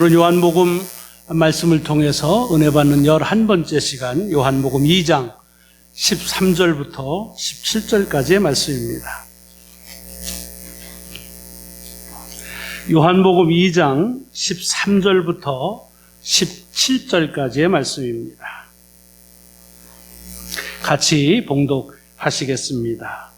요한복음 말씀을 통해서 은혜 받는 11번째 시간, 요한복음 2장 13절부터 17절까지의 말씀입니다. 요한복음 2장 13절부터 17절까지의 말씀입니다. 같이 봉독하시겠습니다.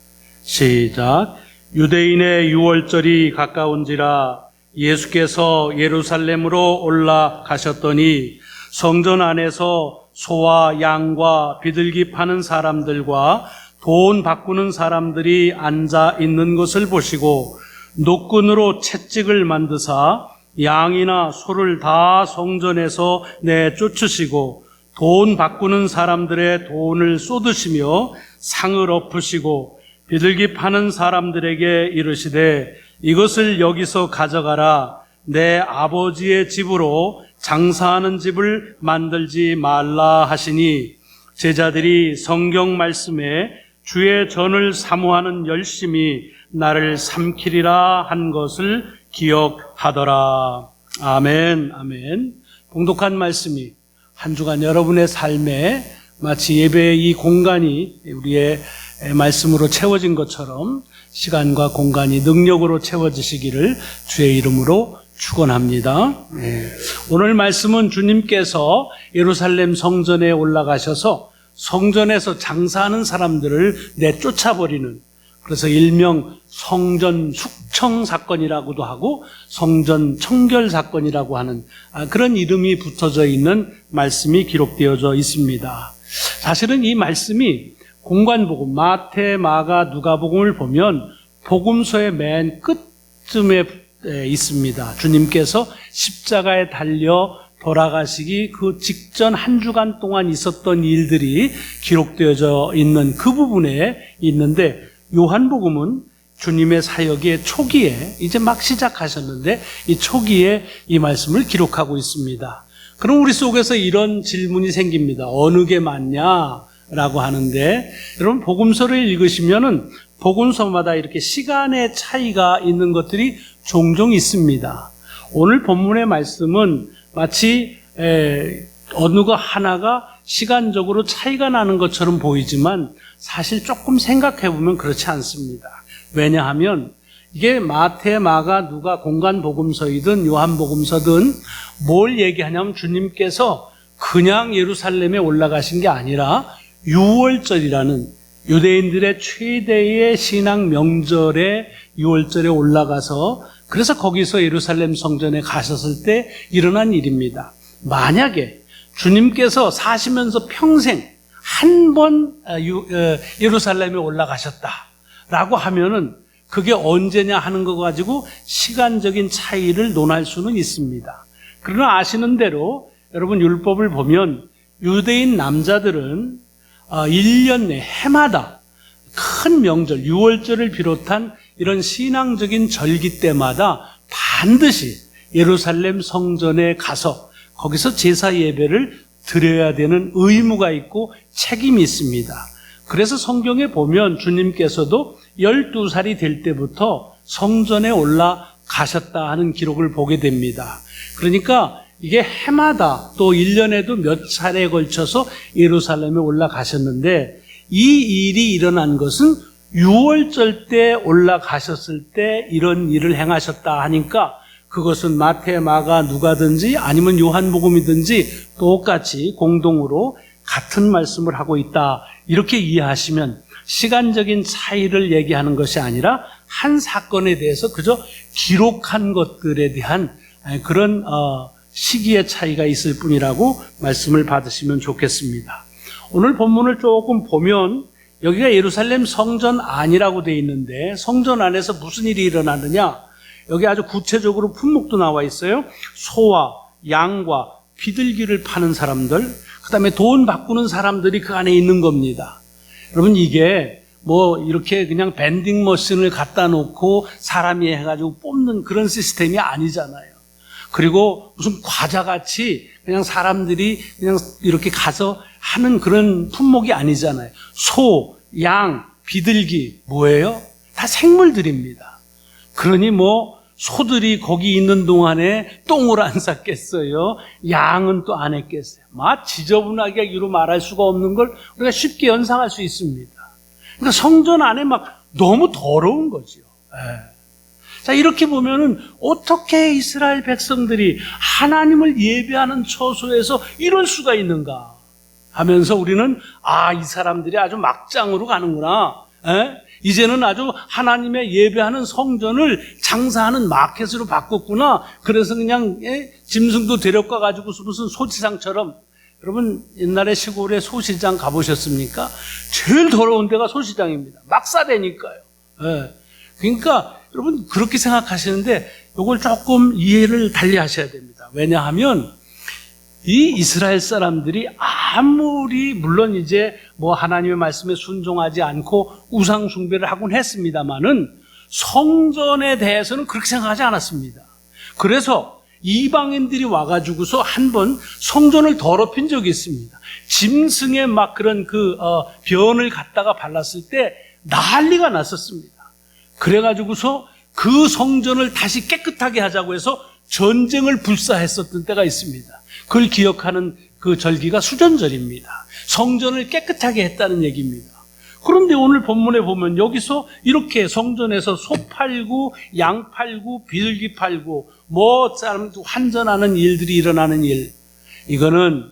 시작. 유대인의 유월절이 가까운지라 예수께서 예루살렘으로 올라가셨더니 성전 안에서 소와 양과 비둘기 파는 사람들과 돈 바꾸는 사람들이 앉아 있는 것을 보시고 노끈으로 채찍을 만드사 양이나 소를 다 성전에서 내쫓으시고 돈 바꾸는 사람들의 돈을 쏟으시며 상을 엎으시고 비둘기 파는 사람들에게 이르시되 이것을 여기서 가져가라. 내 아버지의 집으로 장사하는 집을 만들지 말라 하시니 제자들이 성경 말씀에 주의 전을 사모하는 열심히 나를 삼키리라 한 것을 기억하더라. 아멘, 아멘. 봉독한 말씀이 한 주간 여러분의 삶에 마치 예배의 이 공간이 우리의 말씀으로 채워진 것처럼 시간과 공간이 능력으로 채워지시기를 주의 이름으로 축원합니다. 오늘 말씀은 주님께서 예루살렘 성전에 올라가셔서 성전에서 장사하는 사람들을 내쫓아버리는, 그래서 일명 성전 숙청 사건이라고도 하고 성전 청결 사건이라고 하는 그런 이름이 붙어져 있는 말씀이 기록되어져 있습니다. 사실은 이 말씀이 공관복음, 마태, 마가, 누가복음을 보면 복음서의 맨 끝쯤에 있습니다. 주님께서 십자가에 달려 돌아가시기 그 직전 한 주간 동안 있었던 일들이 기록되어져 있는 그 부분에 있는데, 요한복음은 주님의 사역의 초기에 이제 막 시작하셨는데 이 초기에 이 말씀을 기록하고 있습니다. 그럼 우리 속에서 이런 질문이 생깁니다. 어느 게 맞냐? 라고 하는데, 여러분 복음서를 읽으시면은 복음서마다 이렇게 시간의 차이가 있는 것들이 종종 있습니다. 오늘 본문의 말씀은 마치 어느 거 하나가 시간적으로 차이가 나는 것처럼 보이지만 사실 조금 생각해 보면 그렇지 않습니다. 왜냐하면 이게 마태, 마가, 누가 공관복음서이든 요한복음서든 뭘 얘기하냐면 주님께서 그냥 예루살렘에 올라가신 게 아니라 유월절이라는 유대인들의 최대의 신앙 명절에 유월절에 올라가서, 그래서 거기서 예루살렘 성전에 가셨을 때 일어난 일입니다. 만약에 주님께서 사시면서 평생 한 번 예루살렘에 올라가셨다라고 하면은 그게 언제냐 하는 거 가지고 시간적인 차이를 논할 수는 있습니다. 그러나 아시는 대로 여러분 율법을 보면 유대인 남자들은 1년 내 해마다 큰 명절, 유월절을 비롯한 이런 신앙적인 절기 때마다 반드시 예루살렘 성전에 가서 거기서 제사 예배를 드려야 되는 의무가 있고 책임이 있습니다. 그래서 성경에 보면 주님께서도 12살이 될 때부터 성전에 올라가셨다 하는 기록을 보게 됩니다. 그러니까 이게 해마다 또 1년에도 몇 차례에 걸쳐서 예루살렘에 올라가셨는데, 이 일이 일어난 것은 유월절 때 올라가셨을 때 이런 일을 행하셨다 하니까 그것은 마태, 마가, 누가든지 아니면 요한복음이든지 똑같이 공동으로 같은 말씀을 하고 있다, 이렇게 이해하시면 시간적인 차이를 얘기하는 것이 아니라 한 사건에 대해서 그저 기록한 것들에 대한 그런 시기의 차이가 있을 뿐이라고 말씀을 받으시면 좋겠습니다. 오늘 본문을 조금 보면 여기가 예루살렘 성전 안이라고 되어 있는데 성전 안에서 무슨 일이 일어나느냐, 여기 아주 구체적으로 품목도 나와 있어요. 소와 양과 비둘기를 파는 사람들, 그 다음에 돈 바꾸는 사람들이 그 안에 있는 겁니다. 여러분 이게 뭐 이렇게 그냥 밴딩 머신을 갖다 놓고 사람이 해가지고 뽑는 그런 시스템이 아니잖아요. 그리고 무슨 과자같이 그냥 사람들이 그냥 이렇게 가서 하는 그런 품목이 아니잖아요. 소, 양, 비둘기 뭐예요? 다 생물들입니다. 그러니 뭐 소들이 거기 있는 동안에 똥을 안 쌌겠어요? 양은 또 안 했겠어요? 막 지저분하게 이루 말할 수가 없는 걸 우리가 쉽게 연상할 수 있습니다. 그러니까 성전 안에 막 너무 더러운 거죠. 자, 이렇게 보면은 어떻게 이스라엘 백성들이 하나님을 예배하는 처소에서 이럴 수가 있는가 하면서 우리는 이 사람들이 아주 막장으로 가는구나. 이제는 아주 하나님의 예배하는 성전을 장사하는 마켓으로 바꿨구나. 그래서 그냥 짐승도 데려가 가지고 무슨 소시장처럼. 여러분 옛날에 시골에 소시장 가보셨습니까? 제일 더러운 데가 소시장입니다. 막 싸대니까요. 그러니까 여러분 그렇게 생각하시는데 이걸 조금 이해를 달리 하셔야 됩니다. 왜냐하면 이 이스라엘 사람들이 아무리 물론 이제 뭐 하나님의 말씀에 순종하지 않고 우상 숭배를 하곤 했습니다만은 성전에 대해서는 그렇게 생각하지 않았습니다. 그래서 이방인들이 와가지고서 한번 성전을 더럽힌 적이 있습니다. 짐승의 막 그런 변을 갖다가 발랐을 때 난리가 났었습니다. 그래가지고서 그 성전을 다시 깨끗하게 하자고 해서 전쟁을 불사했었던 때가 있습니다. 그걸 기억하는 그 절기가 수전절입니다. 성전을 깨끗하게 했다는 얘기입니다. 그런데 오늘 본문에 보면 여기서 이렇게 성전에서 소 팔고 양 팔고 비둘기 팔고 뭐 사람도 환전하는 일들이 일어나는 일, 이거는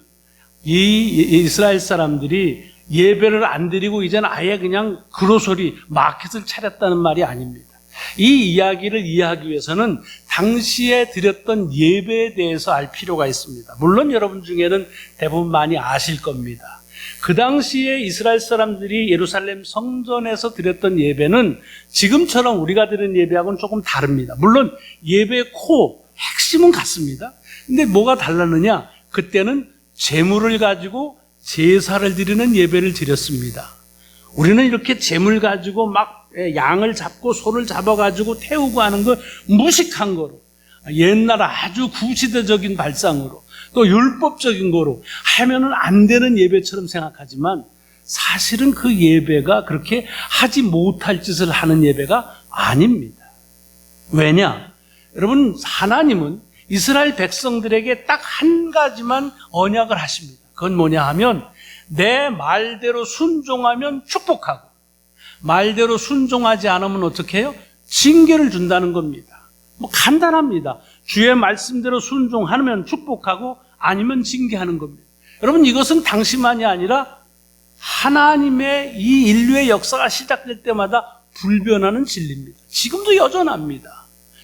이 이스라엘 사람들이 예배를 안 드리고 이제는 아예 그냥 그로소리 마켓을 차렸다는 말이 아닙니다. 이 이야기를 이해하기 위해서는 당시에 드렸던 예배에 대해서 알 필요가 있습니다. 물론 여러분 중에는 대부분 많이 아실 겁니다. 그 당시에 이스라엘 사람들이 예루살렘 성전에서 드렸던 예배는 지금처럼 우리가 드리는 예배하고는 조금 다릅니다. 물론 예배의 핵심은 같습니다. 근데 뭐가 달랐느냐? 그때는 제물을 가지고 제사를 드리는 예배를 드렸습니다. 우리는 이렇게 제물 가지고 막 양을 잡고 소를 잡아가지고 태우고 하는 거 무식한 거로, 옛날 아주 구시대적인 발상으로, 또 율법적인 거로 하면은 안 되는 예배처럼 생각하지만 사실은 그 예배가 그렇게 하지 못할 짓을 하는 예배가 아닙니다. 왜냐? 여러분, 하나님은 이스라엘 백성들에게 딱 한 가지만 언약을 하십니다. 그건 뭐냐 하면 내 말대로 순종하면 축복하고 말대로 순종하지 않으면 어떻게 해요? 징계를 준다는 겁니다. 뭐 간단합니다. 주의 말씀대로 순종하면 축복하고 아니면 징계하는 겁니다. 여러분, 이것은 당시만이 아니라 하나님의 이 인류의 역사가 시작될 때마다 불변하는 진리입니다. 지금도 여전합니다.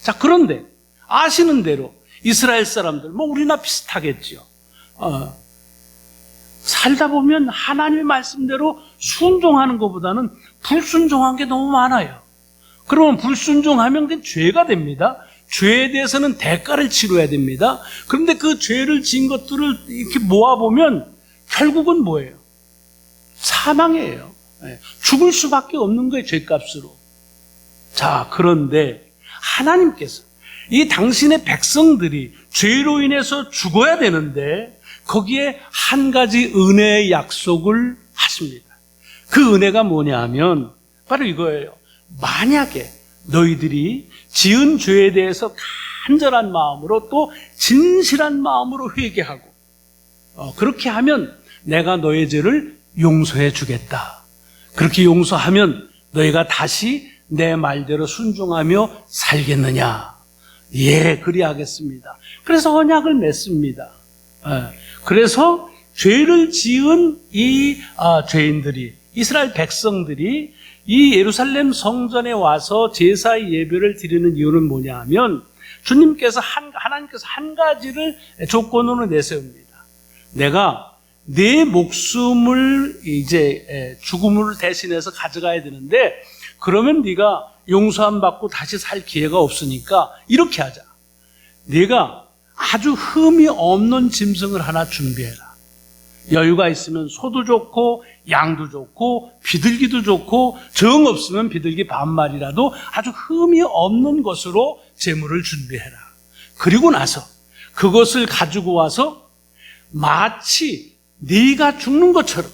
자, 그런데 아시는 대로 이스라엘 사람들, 뭐 우리나 비슷하겠죠. 살다 보면 하나님의 말씀대로 순종하는 것보다는 불순종한 게 너무 많아요. 그러면 불순종하면 그게 죄가 됩니다. 죄에 대해서는 대가를 치러야 됩니다. 그런데 그 죄를 지은 것들을 이렇게 모아보면 결국은 뭐예요? 사망이에요. 죽을 수밖에 없는 거예요, 죄값으로. 자, 그런데 하나님께서 이 당신의 백성들이 죄로 인해서 죽어야 되는데 거기에 한 가지 은혜의 약속을 하십니다. 그 은혜가 뭐냐 하면 바로 이거예요. 만약에 너희들이 지은 죄에 대해서 간절한 마음으로 또 진실한 마음으로 회개하고 그렇게 하면 내가 너의 죄를 용서해 주겠다. 그렇게 용서하면 너희가 다시 내 말대로 순종하며 살겠느냐? 예, 그리하겠습니다. 그래서 언약을 맺습니다. 그래서 죄를 지은 이 죄인들이, 이스라엘 백성들이 이 예루살렘 성전에 와서 제사의 예배를 드리는 이유는 뭐냐 하면 하나님께서 한 가지를 조건으로 내세웁니다. 내가 내 목숨을 이제 죽음을 대신해서 가져가야 되는데 그러면 네가 용서함 받고 다시 살 기회가 없으니까 이렇게 하자. 네가 아주 흠이 없는 짐승을 하나 준비해라. 여유가 있으면 소도 좋고 양도 좋고 비둘기도 좋고 정 없으면 비둘기 반마리라도 아주 흠이 없는 것으로 제물을 준비해라. 그리고 나서 그것을 가지고 와서 마치 네가 죽는 것처럼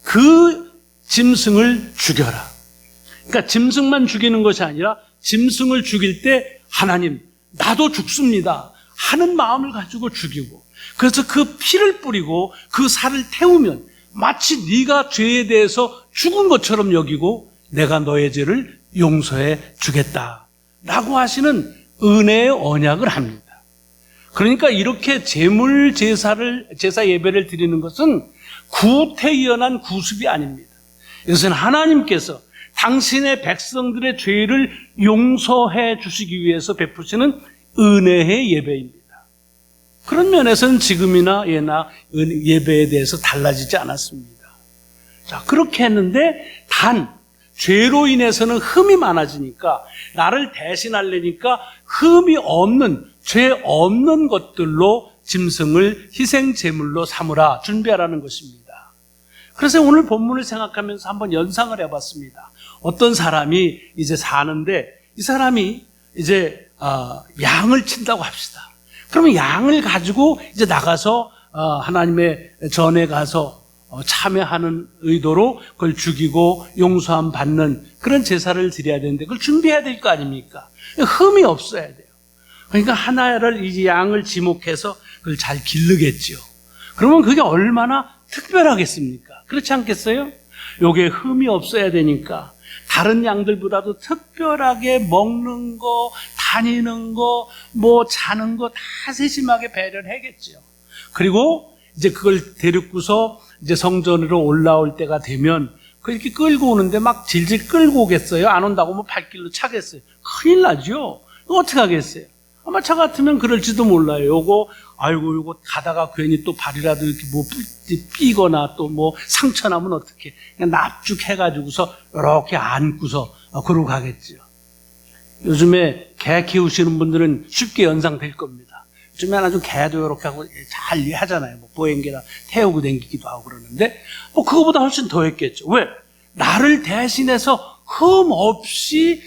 그 짐승을 죽여라. 그러니까 짐승만 죽이는 것이 아니라 짐승을 죽일 때 하나님, 나도 죽습니다 하는 마음을 가지고 죽이고, 그래서 그 피를 뿌리고 그 살을 태우면 마치 네가 죄에 대해서 죽은 것처럼 여기고 내가 너의 죄를 용서해 주겠다라고 하시는 은혜의 언약을 합니다. 그러니까 이렇게 제사 예배를 드리는 것은 구태연한 구습이 아닙니다. 이것은 하나님께서 당신의 백성들의 죄를 용서해 주시기 위해서 베푸시는 은혜의 예배입니다. 그런 면에서는 지금이나 예나 예배에 대해서 달라지지 않았습니다. 자, 그렇게 했는데 단 죄로 인해서는 흠이 많아지니까, 나를 대신하려니까 흠이 없는, 죄 없는 것들로 짐승을 희생 제물로 삼으라, 준비하라는 것입니다. 그래서 오늘 본문을 생각하면서 한번 연상을 해봤습니다. 어떤 사람이 이제 사는데 이 사람이 이제 양을 친다고 합시다. 그러면 양을 가지고 이제 나가서 하나님의 전에 가서 참여하는 의도로 그걸 죽이고 용서함 받는 그런 제사를 드려야 되는데 그걸 준비해야 될 거 아닙니까? 흠이 없어야 돼요. 그러니까 하나를 이 양을 지목해서 그걸 잘 기르겠죠. 그러면 그게 얼마나 특별하겠습니까? 그렇지 않겠어요? 요게 흠이 없어야 되니까 다른 양들보다도 특별하게 먹는 거, 다니는 거, 뭐 자는 거 다 세심하게 배려를 해야겠죠. 그리고 이제 그걸 데리고서 이제 성전으로 올라올 때가 되면 그렇게 끌고 오는데 막 질질 끌고 오겠어요? 안 온다고 뭐 발길로 차겠어요? 큰일 나죠? 어떻게 하겠어요? 아마 차 같으면 그럴지도 몰라요. 요거 가다가 괜히 또 발이라도 이렇게 뭐 삐거나 또 뭐 상처 나면 어떡해. 그냥 납죽해가지고서 이렇게 안고서 그러고 가겠죠. 요즘에 개 키우시는 분들은 쉽게 연상될 겁니다. 요즘에 아주 개도 이렇게 하고 잘 하잖아요. 뭐 보행개나 태우고 다니기도 하고 그러는데 뭐 그거보다 훨씬 더 했겠죠. 왜? 나를 대신해서 흠 없이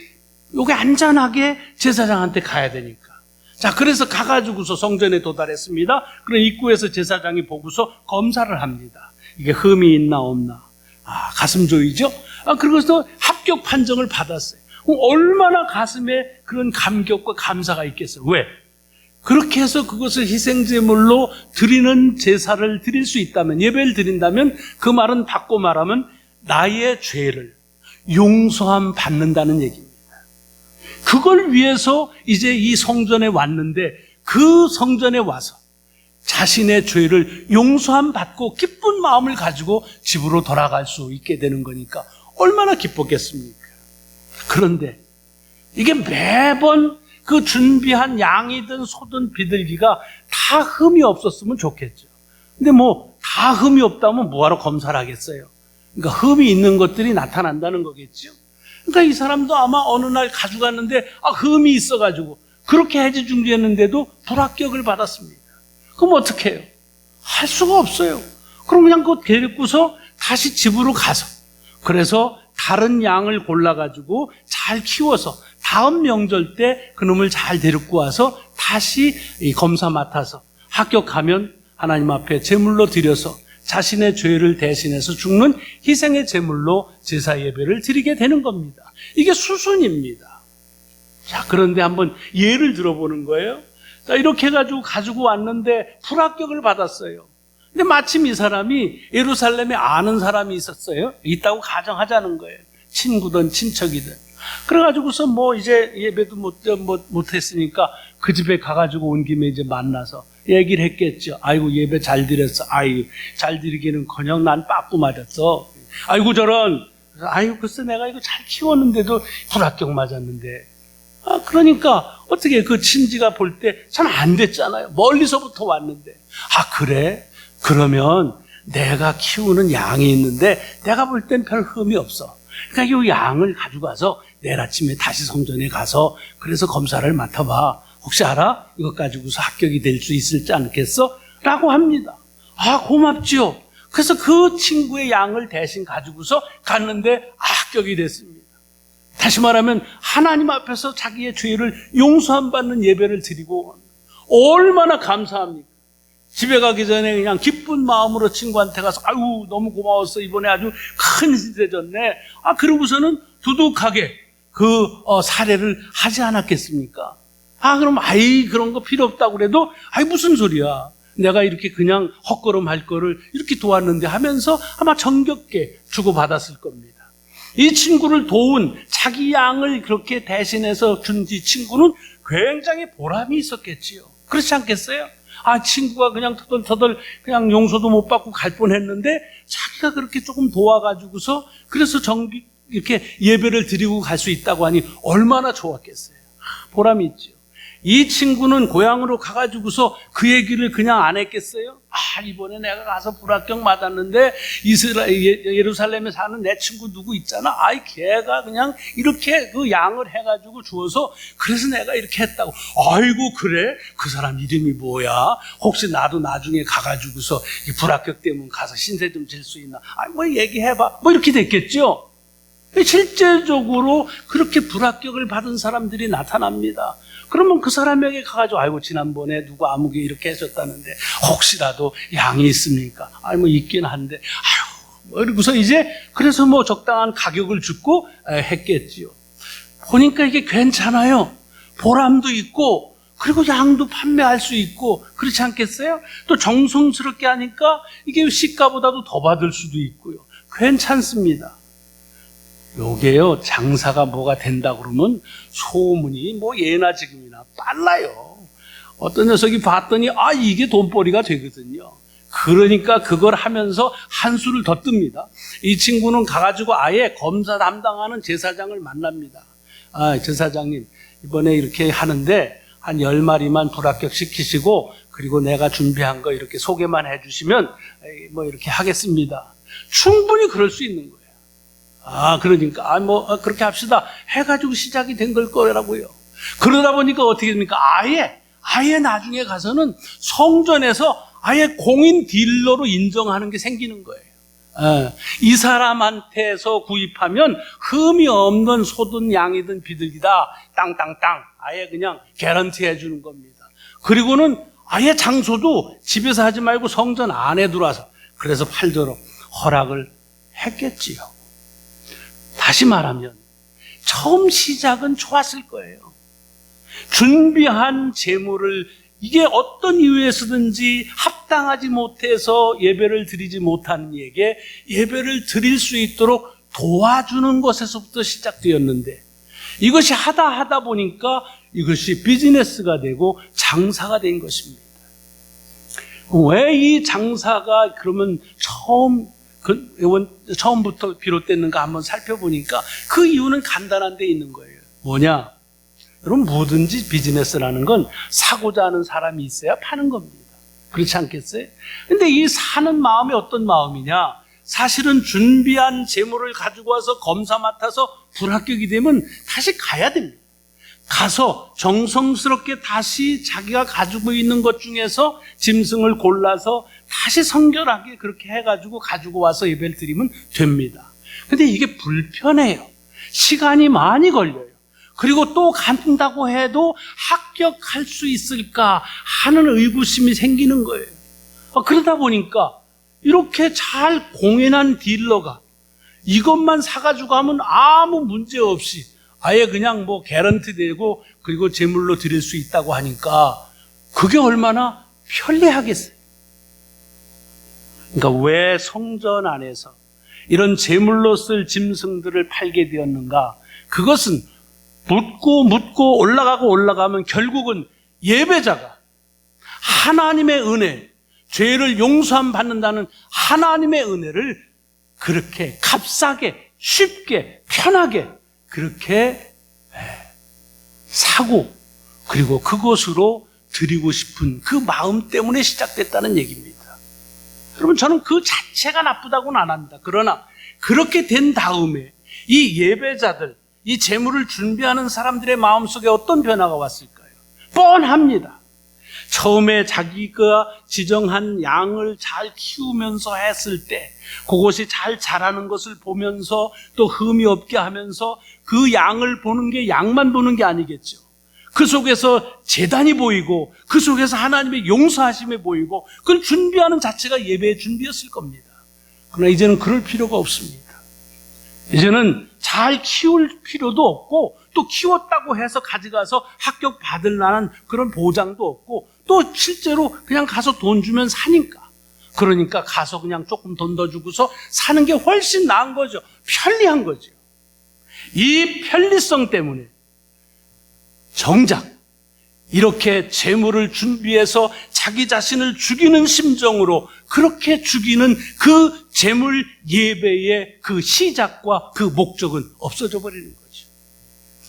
요게 안전하게 제사장한테 가야 되니까. 자, 그래서 가가지고서 성전에 도달했습니다. 그럼 입구에서 제사장이 보고서 검사를 합니다. 이게 흠이 있나 없나. 가슴 조이죠? 그러고서 합격 판정을 받았어요. 그럼 얼마나 가슴에 그런 감격과 감사가 있겠어요. 왜? 그렇게 해서 그것을 희생제물로 드리는 제사를 드릴 수 있다면, 예배를 드린다면 그 말은 바꿔 말하면 나의 죄를 용서함 받는다는 얘기입니다. 그걸 위해서 이제 이 성전에 왔는데 그 성전에 와서 자신의 죄를 용서함 받고 기쁜 마음을 가지고 집으로 돌아갈 수 있게 되는 거니까 얼마나 기뻤겠습니까? 그런데 이게 매번 그 준비한 양이든 소든 비둘기가 다 흠이 없었으면 좋겠죠. 근데 뭐 다 흠이 없다면 뭐하러 검사를 하겠어요? 그러니까 흠이 있는 것들이 나타난다는 거겠죠. 그러니까 이 사람도 아마 어느 날 가져갔는데 흠이 있어가지고 그렇게 해지중지했는데도 불합격을 받았습니다. 그럼 어떻게 해요? 할 수가 없어요. 그럼 그냥 그거 데리고서 다시 집으로 가서 그래서 다른 양을 골라가지고 잘 키워서 다음 명절 때 그놈을 잘 데리고 와서 다시 이 검사 맡아서 합격하면 하나님 앞에 제물로 드려서 자신의 죄를 대신해서 죽는 희생의 제물로 제사 예배를 드리게 되는 겁니다. 이게 수순입니다. 자, 그런데 한번 예를 들어보는 거예요. 자, 이렇게 해가지고 가지고 왔는데 불합격을 받았어요. 근데 마침 이 사람이 예루살렘에 아는 사람이 있었어요. 있다고 가정하자는 거예요. 친구든 친척이든. 그래가지고서 뭐 이제 예배도 못했으니까 그 집에 가가지고 온 김에 이제 만나서 얘기를 했겠죠. 아이고 예배 잘 드렸어. 아이고 잘 드리기는커녕 난 빠꾸 맞았어. 아이고 저런. 아이고 글쎄 내가 이거 잘 키웠는데도 불합격 맞았는데. 그러니까 어떻게 그 친지가 볼 때 참 안 됐잖아요. 멀리서부터 왔는데. 그래? 그러면 내가 키우는 양이 있는데 내가 볼 땐 별 흠이 없어. 그러니까 이 양을 가져가서 내일 아침에 다시 성전에 가서 그래서 검사를 맡아봐. 혹시 알아? 이것 가지고서 합격이 될 수 있을지 않겠어? 라고 합니다. 고맙지요. 그래서 그 친구의 양을 대신 가지고서 갔는데 합격이 됐습니다. 다시 말하면 하나님 앞에서 자기의 죄를 용서함 받는 예배를 드리고 얼마나 감사합니까? 집에 가기 전에 그냥 기쁜 마음으로 친구한테 가서 아유 너무 고마웠어. 이번에 아주 큰 일이 되졌네. 그러고서는 두둑하게 그 사례를 하지 않았겠습니까? 그럼 그런 거 필요 없다고 그래도 무슨 소리야. 내가 이렇게 그냥 헛걸음할 거를 이렇게 도왔는데 하면서 아마 정겹게 주고받았을 겁니다. 이 친구를 도운 자기 양을 그렇게 대신해서 준 이 친구는 굉장히 보람이 있었겠지요. 그렇지 않겠어요? 친구가 그냥 터덜터덜 그냥 용서도 못 받고 갈 뻔했는데 자기가 그렇게 조금 도와가지고서 그래서 이렇게 예배를 드리고 갈 수 있다고 하니 얼마나 좋았겠어요. 보람이 있죠. 이 친구는 고향으로 가가지고서 그 얘기를 그냥 안 했겠어요? 이번에 내가 가서 불합격 맞았는데 예루살렘에 사는 내 친구 누구 있잖아. 걔가 그냥 이렇게 그 양을 해가지고 주어서 그래서 내가 이렇게 했다고. 아이고 그래? 그 사람 이름이 뭐야? 혹시 나도 나중에 가가지고서 불합격 때문에 가서 신세 좀 질 수 있나? 얘기해봐. 이렇게 됐겠죠? 실제적으로 그렇게 불합격을 받은 사람들이 나타납니다. 그러면 그 사람에게 가가지고 지난번에 누구 아무개 이렇게 했었다는데 혹시라도 양이 있습니까? 있긴 한데 이러고서 이제 그래서 적당한 가격을 주고 했겠지요. 보니까 이게 괜찮아요. 보람도 있고 그리고 양도 판매할 수 있고 그렇지 않겠어요? 또 정성스럽게 하니까 이게 시가보다도 더 받을 수도 있고요. 괜찮습니다. 요게요, 장사가 뭐가 된다 그러면 소문이 예나 지금이나 빨라요. 어떤 녀석이 봤더니 이게 돈벌이가 되거든요. 그러니까 그걸 하면서 한 수를 더 뜹니다. 이 친구는 가가지고 아예 검사 담당하는 제사장을 만납니다. 제사장님 이번에 이렇게 하는데 한 10마리만 불합격 시키시고 그리고 내가 준비한 거 이렇게 소개만 해주시면 이렇게 하겠습니다. 충분히 그럴 수 있는 거예요. 그러니까 그렇게 합시다 해가지고 시작이 된 걸 거라고요. 그러다 보니까 어떻게 됩니까? 아예 나중에 가서는 성전에서 아예 공인 딜러로 인정하는 게 생기는 거예요. 이 사람한테서 구입하면 흠이 없는 소든 양이든 비둘기다 땅땅땅 아예 그냥 개런티 해주는 겁니다. 그리고는 아예 장소도 집에서 하지 말고 성전 안에 들어와서 그래서 팔도록 허락을 했겠지요. 다시 말하면 처음 시작은 좋았을 거예요. 준비한 재물을 이게 어떤 이유에서든지 합당하지 못해서 예배를 드리지 못한 이에게 예배를 드릴 수 있도록 도와주는 것에서부터 시작되었는데 이것이 하다 보니까 이것이 비즈니스가 되고 장사가 된 것입니다. 왜 이 장사가 그러면 처음부터 비롯됐는가 한번 살펴보니까 그 이유는 간단한 데 있는 거예요. 뭐냐? 여러분 뭐든지 비즈니스라는 건 사고자 하는 사람이 있어야 파는 겁니다. 그렇지 않겠어요? 근데 이 사는 마음이 어떤 마음이냐? 사실은 준비한 재물을 가지고 와서 검사 맡아서 불합격이 되면 다시 가야 됩니다. 가서 정성스럽게 다시 자기가 가지고 있는 것 중에서 짐승을 골라서 다시 성결하게 그렇게 해가지고 가지고 와서 예배를 드리면 됩니다. 근데 이게 불편해요. 시간이 많이 걸려요. 그리고 또 간다고 해도 합격할 수 있을까 하는 의구심이 생기는 거예요. 그러다 보니까 이렇게 잘 공인한 딜러가 이것만 사가지고 하면 아무 문제 없이 아예 그냥 개런티 되고 그리고 제물로 드릴 수 있다고 하니까 그게 얼마나 편리하겠어요. 그러니까 왜 성전 안에서 이런 제물로 쓸 짐승들을 팔게 되었는가? 그것은 묻고 올라가면 결국은 예배자가 하나님의 은혜, 죄를 용서함 받는다는 하나님의 은혜를 그렇게 값싸게 쉽게 편하게 그렇게 사고 그리고 그것으로 드리고 싶은 그 마음 때문에 시작됐다는 얘기입니다. 여러분 저는 그 자체가 나쁘다고는 안 합니다. 그러나 그렇게 된 다음에 이 예배자들, 이 제물을 준비하는 사람들의 마음속에 어떤 변화가 왔을까요? 뻔합니다. 처음에 자기가 지정한 양을 잘 키우면서 했을 때 그것이 잘 자라는 것을 보면서 또 흠이 없게 하면서 그 양을 보는 게 양만 보는 게 아니겠죠. 그 속에서 제단이 보이고 그 속에서 하나님의 용서하심이 보이고 그걸 준비하는 자체가 예배의 준비였을 겁니다. 그러나 이제는 그럴 필요가 없습니다. 이제는 잘 키울 필요도 없고 또 키웠다고 해서 가져가서 합격 받을 만한 그런 보장도 없고 또 실제로 그냥 가서 돈 주면 사니까. 그러니까 가서 그냥 조금 돈 더 주고서 사는 게 훨씬 나은 거죠. 편리한 거죠. 이 편리성 때문에 정작 이렇게 재물을 준비해서 자기 자신을 죽이는 심정으로 그렇게 죽이는 그 재물 예배의 그 시작과 그 목적은 없어져 버리는 거죠.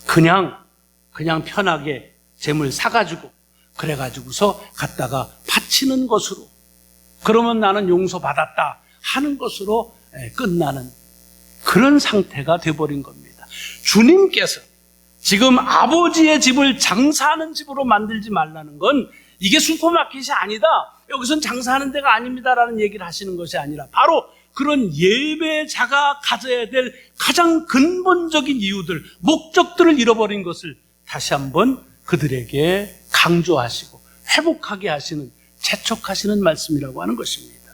그냥 편하게 재물 사가지고 그래가지고서 갖다가 바치는 것으로, 그러면 나는 용서받았다 하는 것으로 끝나는 그런 상태가 돼버린 겁니다. 주님께서 지금 아버지의 집을 장사하는 집으로 만들지 말라는 건 이게 슈퍼마켓이 아니다, 여기선 장사하는 데가 아닙니다라는 얘기를 하시는 것이 아니라 바로 그런 예배자가 가져야 될 가장 근본적인 이유들, 목적들을 잃어버린 것을 다시 한번 그들에게 강조하시고 회복하게 하시는, 재촉하시는 말씀이라고 하는 것입니다.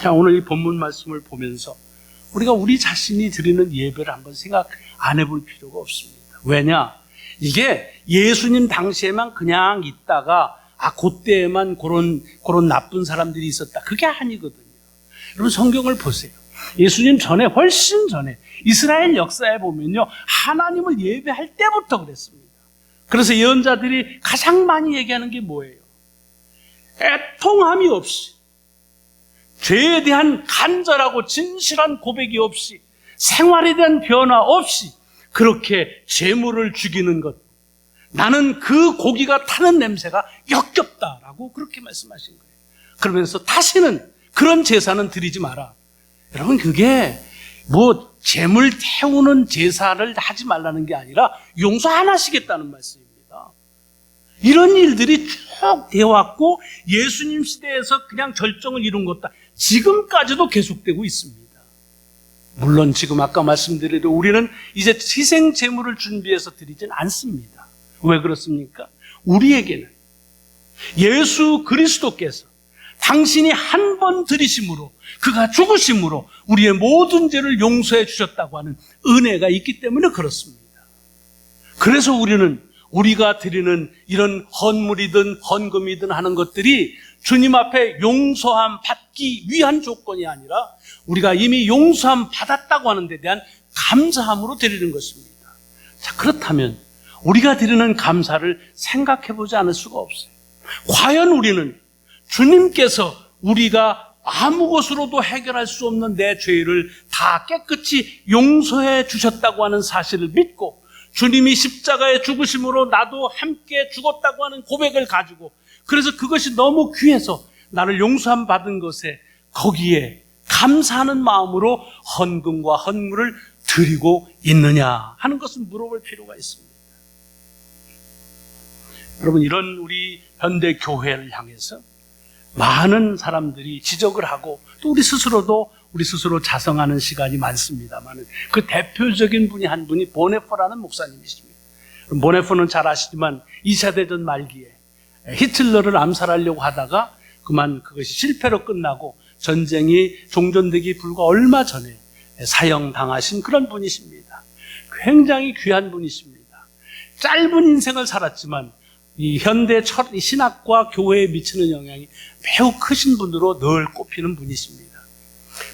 자, 오늘 이 본문 말씀을 보면서 우리가 우리 자신이 드리는 예배를 한번 생각 안 해볼 필요가 없습니다. 왜냐? 이게 예수님 당시에만 그냥 있다가 그때에만 그런 나쁜 사람들이 있었다, 그게 아니거든요. 여러분 성경을 보세요. 예수님 전에, 훨씬 전에 이스라엘 역사에 보면요, 하나님을 예배할 때부터 그랬습니다. 그래서 예언자들이 가장 많이 얘기하는 게 뭐예요? 애통함이 없이, 죄에 대한 간절하고 진실한 고백이 없이, 생활에 대한 변화 없이 그렇게 재물을 죽이는 것, 나는 그 고기가 타는 냄새가 역겹다라고 그렇게 말씀하신 거예요. 그러면서 다시는 그런 제사는 드리지 마라. 여러분, 그게 뭐 재물 태우는 제사를 하지 말라는 게 아니라 용서 안 하시겠다는 말씀입니다. 이런 일들이 쭉 되어왔고 예수님 시대에서 그냥 절정을 이룬 것다, 지금까지도 계속되고 있습니다. 물론 지금 아까 말씀드린 우리는 이제 희생 제물을 준비해서 드리진 않습니다. 왜 그렇습니까? 우리에게는 예수 그리스도께서 당신이 한 번 드리심으로, 그가 죽으심으로 우리의 모든 죄를 용서해 주셨다고 하는 은혜가 있기 때문에 그렇습니다. 그래서 우리는 우리가 드리는 이런 헌물이든 헌금이든 하는 것들이 주님 앞에 용서함 받기 위한 조건이 아니라 우리가 이미 용서함 받았다고 하는 데 대한 감사함으로 드리는 것입니다. 자, 그렇다면 우리가 드리는 감사를 생각해 보지 않을 수가 없어요. 과연 우리는 주님께서 우리가 아무 것으로도 해결할 수 없는 내 죄를 다 깨끗이 용서해 주셨다고 하는 사실을 믿고, 주님이 십자가에 죽으심으로 나도 함께 죽었다고 하는 고백을 가지고, 그래서 그것이 너무 귀해서 나를 용서함 받은 것에 거기에 감사하는 마음으로 헌금과 헌물을 드리고 있느냐 하는 것을 물어볼 필요가 있습니다. 여러분, 이런 우리 현대 교회를 향해서 많은 사람들이 지적을 하고 또 우리 스스로도 우리 스스로 자성하는 시간이 많습니다만, 그 대표적인 분이 한 분이 보네퍼라는 목사님이십니다. 보네퍼는 잘 아시지만 2차 대전 말기에 히틀러를 암살하려고 하다가 그만 그것이 실패로 끝나고 전쟁이 종전되기 불과 얼마 전에 사형당하신 그런 분이십니다. 굉장히 귀한 분이십니다. 짧은 인생을 살았지만 이 현대 신학과 교회에 미치는 영향이 매우 크신 분으로 늘 꼽히는 분이십니다.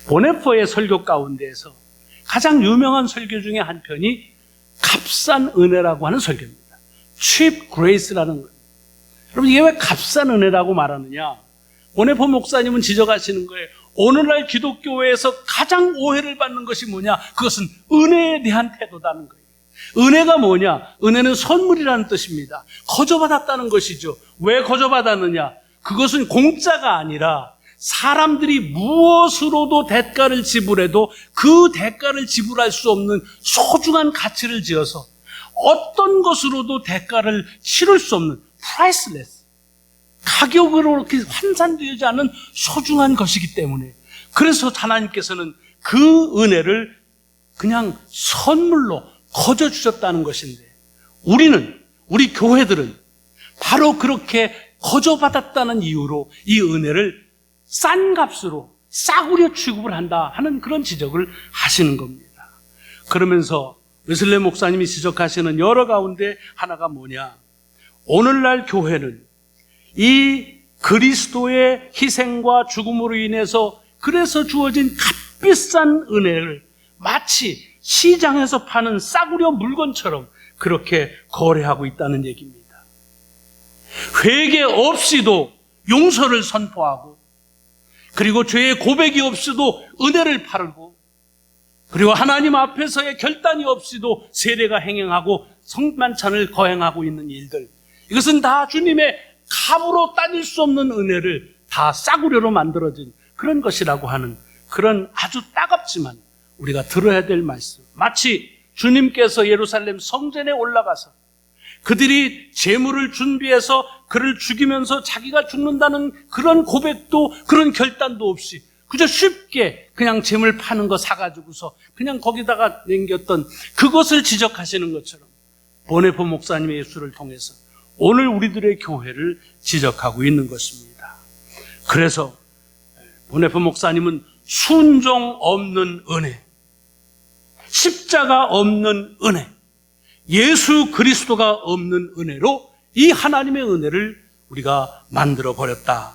보네퍼의 설교 가운데에서 가장 유명한 설교 중에 한 편이 값싼 은혜라고 하는 설교입니다. Cheap Grace라는 거예요. 여러분, 이게 왜 값싼 은혜라고 말하느냐? 보네퍼 목사님은 지적하시는 거예요. 오늘날 기독교회에서 가장 오해를 받는 것이 뭐냐? 그것은 은혜에 대한 태도다는 거예요. 은혜가 뭐냐? 은혜는 선물이라는 뜻입니다. 거저받았다는 것이죠. 왜 거저받았느냐? 그것은 공짜가 아니라 사람들이 무엇으로도 대가를 지불해도 그 대가를 지불할 수 없는 소중한 가치를 지어서 어떤 것으로도 대가를 치를 수 없는 priceless, 가격으로 이렇게 환산되지 않는 소중한 것이기 때문에, 그래서 하나님께서는 그 은혜를 그냥 선물로 거저 주셨다는 것인데, 우리 교회들은 바로 그렇게 거저 받았다는 이유로 이 은혜를 싼 값으로 싸구려 취급을 한다 하는 그런 지적을 하시는 겁니다. 그러면서 웨슬레 목사님이 지적하시는 여러 가운데 하나가 뭐냐? 오늘날 교회는 이 그리스도의 희생과 죽음으로 인해서 그래서 주어진 값비싼 은혜를 마치 시장에서 파는 싸구려 물건처럼 그렇게 거래하고 있다는 얘기입니다. 회개 없이도 용서를 선포하고, 그리고 죄의 고백이 없이도 은혜를 팔고, 그리고 하나님 앞에서의 결단이 없이도 세례가 행행하고 성만찬을 거행하고 있는 일들, 이것은 다 주님의 값으로 따질 수 없는 은혜를 다 싸구려로 만들어진 그런 것이라고 하는, 그런 아주 따갑지만 우리가 들어야 될 말씀. 마치 주님께서 예루살렘 성전에 올라가서 그들이 제물을 준비해서 그를 죽이면서 자기가 죽는다는 그런 고백도, 그런 결단도 없이 그저 쉽게 그냥 제물 파는 거 사가지고서 그냥 거기다가 남겼던 그것을 지적하시는 것처럼 보네포 목사님의 예수를 통해서 오늘 우리들의 교회를 지적하고 있는 것입니다. 그래서 보네포 목사님은 순종 없는 은혜, 십자가 없는 은혜, 예수 그리스도가 없는 은혜로 이 하나님의 은혜를 우리가 만들어 버렸다.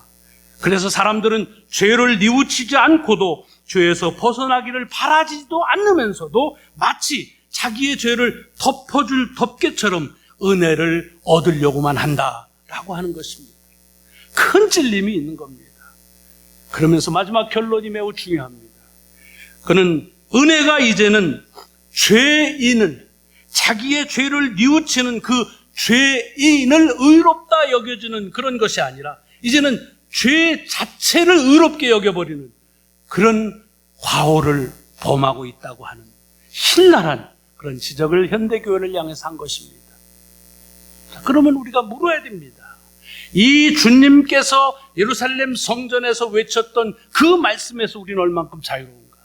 그래서 사람들은 죄를 뉘우치지 않고도 죄에서 벗어나기를 바라지도 않으면서도 마치 자기의 죄를 덮어줄 덮개처럼 은혜를 얻으려고만 한다라고 하는 것입니다. 큰 찔림이 있는 겁니다. 그러면서 마지막 결론이 매우 중요합니다. 그는 은혜가 이제는 죄인을, 자기의 죄를 뉘우치는 그 죄인을 의롭다 여겨지는 그런 것이 아니라 이제는 죄 자체를 의롭게 여겨버리는 그런 과오를 범하고 있다고 하는 신랄한 그런 지적을 현대교회를 향해서 한 것입니다. 자, 그러면 우리가 물어야 됩니다. 이 주님께서 예루살렘 성전에서 외쳤던 그 말씀에서 우리는 얼만큼 자유로운가?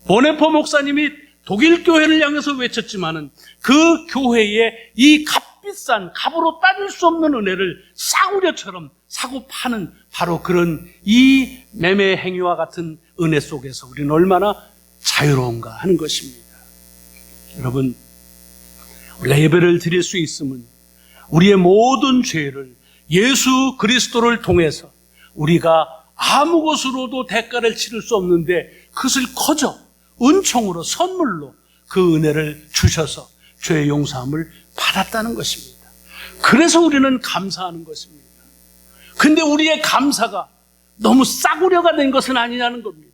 보네포 목사님이 독일 교회를 향해서 외쳤지만은 그 교회에 이 값비싼, 값으로 따질 수 없는 은혜를 싸구려처럼 사고 파는 바로 그런 이 매매 행위와 같은 은혜 속에서 우리는 얼마나 자유로운가 하는 것입니다. 여러분, 우리가 예배를 드릴 수 있으면 우리의 모든 죄를 예수 그리스도를 통해서 우리가 아무 것으로도 대가를 치를 수 없는데 그것을 거저 은총으로, 선물로 그 은혜를 주셔서 죄의 용서함을 받았다는 것입니다. 그래서 우리는 감사하는 것입니다. 근데 우리의 감사가 너무 싸구려가 된 것은 아니냐는 겁니다.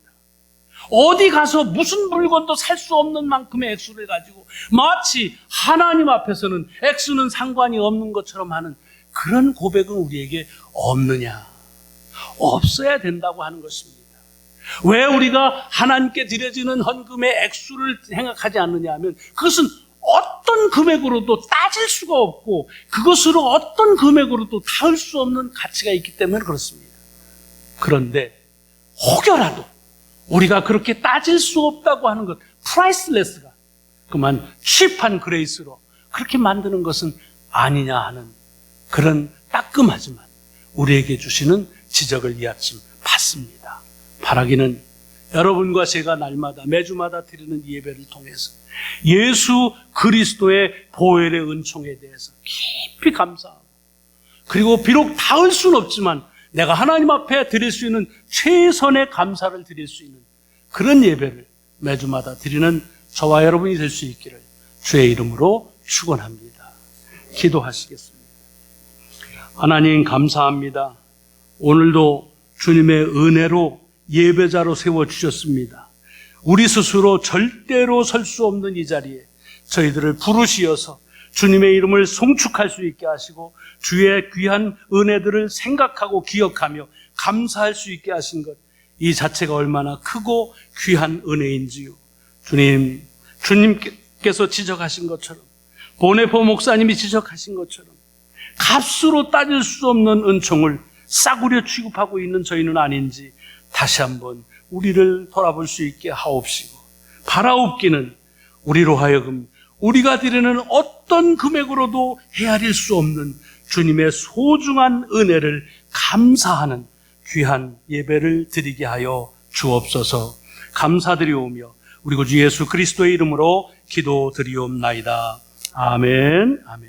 어디 가서 무슨 물건도 살 수 없는 만큼의 액수를 가지고 마치 하나님 앞에서는 액수는 상관이 없는 것처럼 하는 그런 고백은 우리에게 없느냐? 없어야 된다고 하는 것입니다. 왜 우리가 하나님께 드려지는 헌금의 액수를 생각하지 않느냐 하면 그것은 어떤 금액으로도 따질 수가 없고 그것으로 어떤 금액으로도 닿을 수 없는 가치가 있기 때문에 그렇습니다. 그런데 혹여라도 우리가 그렇게 따질 수 없다고 하는 것, 프라이스레스가 그만 취한 그레이스로 그렇게 만드는 것은 아니냐 하는 그런 따끔하지만 우리에게 주시는 지적을 이 아침 받습니다. 바라기는 여러분과 제가 날마다 매주마다 드리는 예배를 통해서 예수 그리스도의 보혈의 은총에 대해서 깊이 감사하고, 그리고 비록 닿을 수는 없지만 내가 하나님 앞에 드릴 수 있는 최선의 감사를 드릴 수 있는 그런 예배를 매주마다 드리는 저와 여러분이 될 수 있기를 주의 이름으로 축원합니다. 기도하시겠습니다. 하나님 감사합니다. 오늘도 주님의 은혜로 예배자로 세워주셨습니다. 우리 스스로 절대로 설 수 없는 이 자리에 저희들을 부르시어서 주님의 이름을 송축할 수 있게 하시고 주의 귀한 은혜들을 생각하고 기억하며 감사할 수 있게 하신 것, 이 자체가 얼마나 크고 귀한 은혜인지요. 주님께서 지적하신 것처럼, 보네포 목사님이 지적하신 것처럼 값으로 따질 수 없는 은총을 싸구려 취급하고 있는 저희는 아닌지 다시 한번 우리를 돌아볼 수 있게 하옵시고, 바라옵기는 우리로 하여금 우리가 드리는 어떤 금액으로도 헤아릴 수 없는 주님의 소중한 은혜를 감사하는 귀한 예배를 드리게 하여 주옵소서. 감사드리오며 우리 구주 예수 그리스도의 이름으로 기도드리옵나이다. 아멘. 아멘.